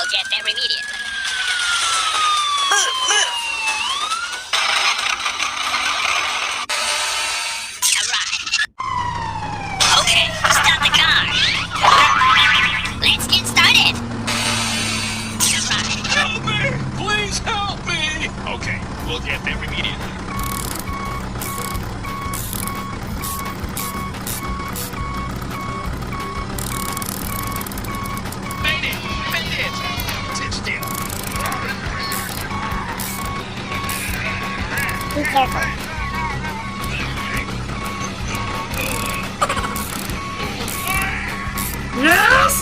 We'll get there immediately. Move! Alright. Okay, stop the car. Let's get started. Alright. Help me! Please help me! Okay, we'll get there immediately. Made it! Made it! Sit still. Be careful. Yes!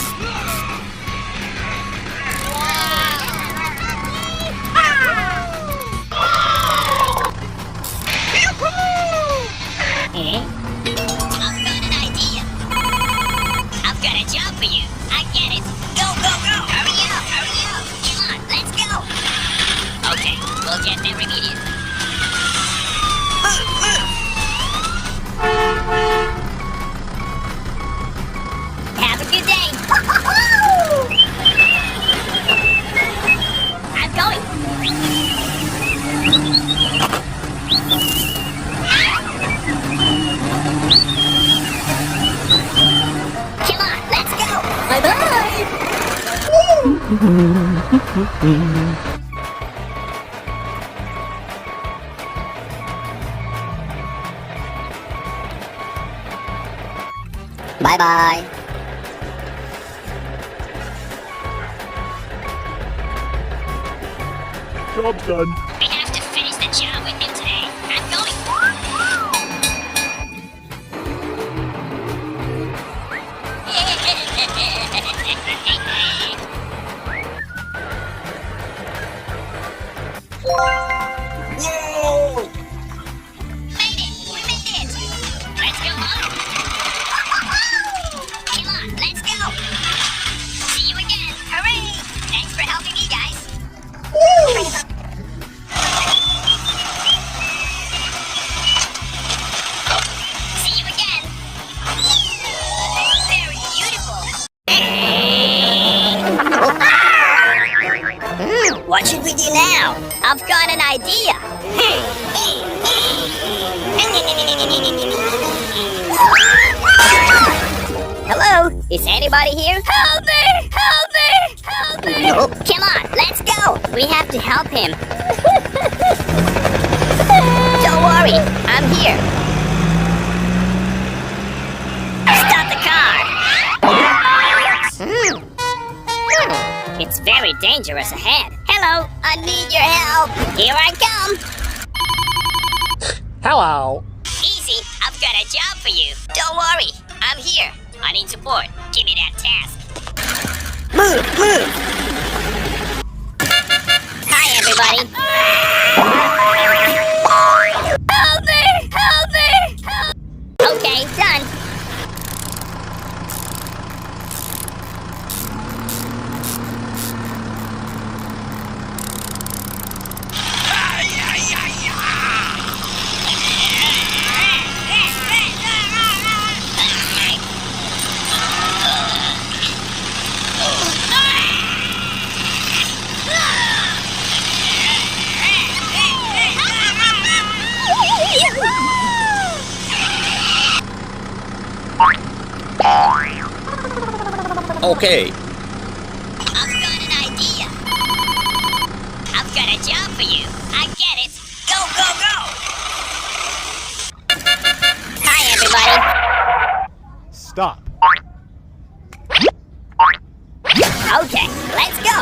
Eh? I've got an idea. I've got a job for you. I get it. Go, go, go! Hurry up, hurry up! Come on, let's go! Okay, we'll get there immediately. Have a good day. I'm going. Come on, let's go. Bye bye. Bye bye. Job's done. We have to finish the job with him today. I'm going. Whoa! Made it! We made it! Let's go on! Come on, let's go! See you again! Hooray! Thanks for helping me, guys! See you again! Very beautiful! What should we do now? I've got an idea! Hello? Is anybody here? Help me! Help me! Help me! Come on, let's go! We have to help him. Don't worry, I'm here. Stop the car! It's very dangerous ahead. Hello, I need your help. Here I come. Hello. Easy, I've got a job for you. Don't worry, I'm here. I need support. Give me that task. Move! Hi, everybody. Help me! Help me! Help. Okay, done. Okay. I've got an idea. I've got a job for you. I get it. Go, go, go! Hi, everybody. Stop. Okay, let's go.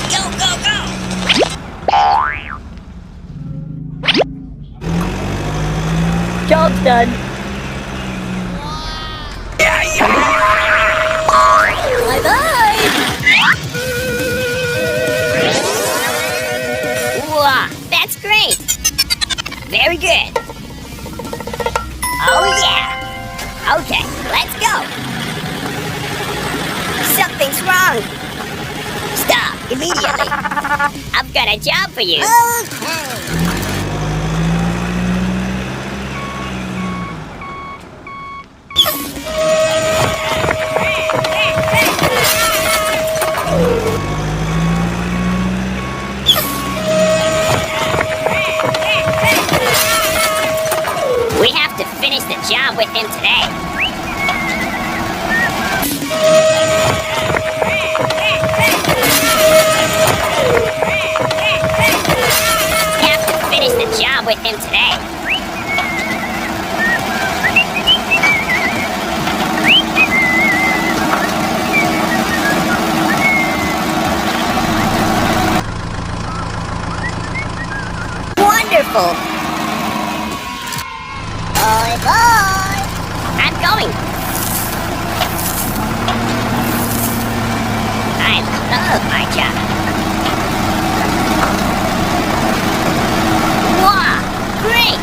Go, go, go! Job's done. Bye bye. Wow, that's great. Very good. Oh, yeah. Okay, let's go. Something's wrong. Stop immediately. I've got a job for you. job with him today. We have to finish the job with him today. Wonderful. Bye bye. I'm going. I love my job. Wow, great.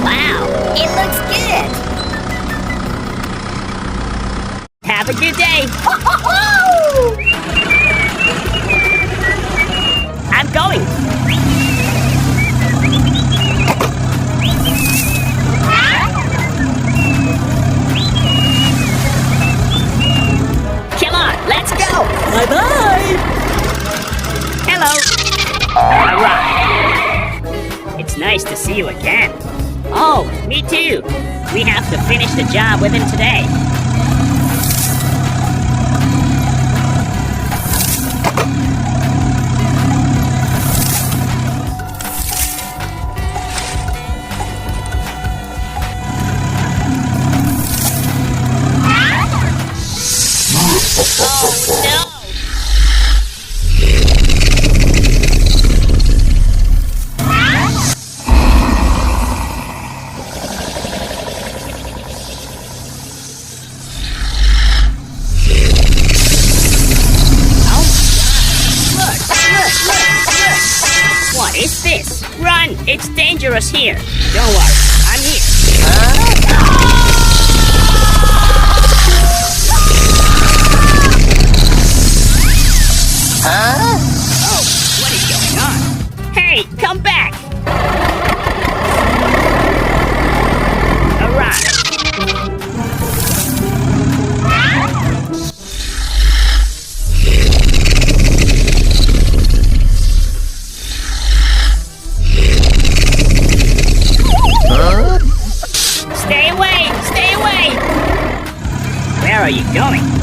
Wow, it looks good. Have a good day. I'm going. Come on, let's go. Bye-bye. Hello. Alright. It's nice to see you again. Oh, me too. We have to finish the job with him today. Oh no! What is this? Run! It's dangerous here. Don't worry, I'm here. Oh, what is going on? Hey, come back! Alright. Stay away! Stay away! Where are you going?